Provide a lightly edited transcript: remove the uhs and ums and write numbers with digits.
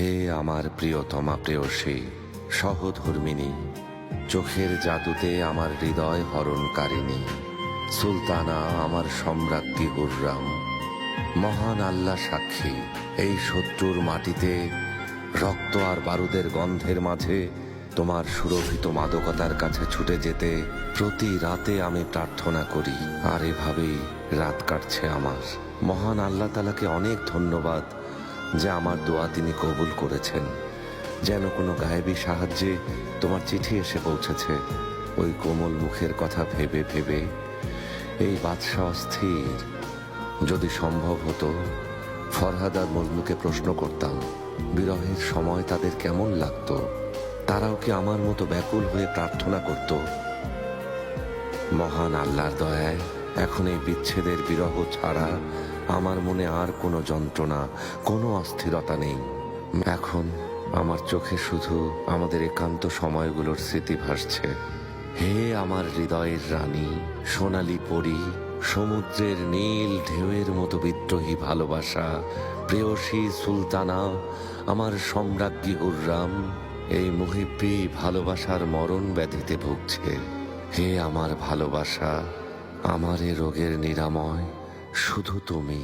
হে আমার প্রিয়তমা প্রেয়সী, সহধর্মিণী, চোখের জাদুতে আমার হৃদয় হরণকারিণী, সুলতানা, আমার সম্রাজ্ঞী হুররাম। মহান আল্লাহ সাক্ষী, এই শত্রুর মাটিতে রক্ত আর বারুদের গন্ধের মাঝে তোমার সুরভিত মাদকতার কাছে ছুটে যেতে প্রতি রাতে আমি প্রার্থনা করি, আর এভাবেই রাত কাটছে আমার। মহান আল্লাহ তাআলাকে অনেক ধন্যবাদ যে আমার দোয়া তিনি কবুল করেছেন। যেন কোনো গায়েবী সাহায্যে তোমার চিঠি এসে পৌঁছেছে। ওই কোমল মুখের কথা ভেবে ভেবে এই বাদশা অস্থির। যদি সম্ভব হতো ফরহাদ আর মজনুকে প্রশ্ন করতাম বিরহের সময় তাদের কেমন লাগতো, তারাও কি আমার মতো ব্যাকুল হয়ে প্রার্থনা করত? মহান আল্লাহর দয়ায় এখন এই বিচ্ছেদের বিরহ ছাড়া আমার মনে আর কোনো যন্ত্রণা, কোনো অস্থিরতা নেই। এখন আমার চোখে শুধু আমাদের একান্ত সময়গুলোর স্মৃতি ভাসছে। হে আমার হৃদয়ের রানী, সোনালী পরী, সমুদ্রের নীল ঢেউয়ের মতো বিদ্রোহী ভালোবাসা, প্রেয়সী সুলতানা, আমার সম্রাজ্ঞী হুররাম, এই মুহিব্বী ভালোবাসার মরণ ব্যাধিতে ভুগছে। হে আমার ভালোবাসা, আমার এ রোগের নিরাময় শুধু তুমি।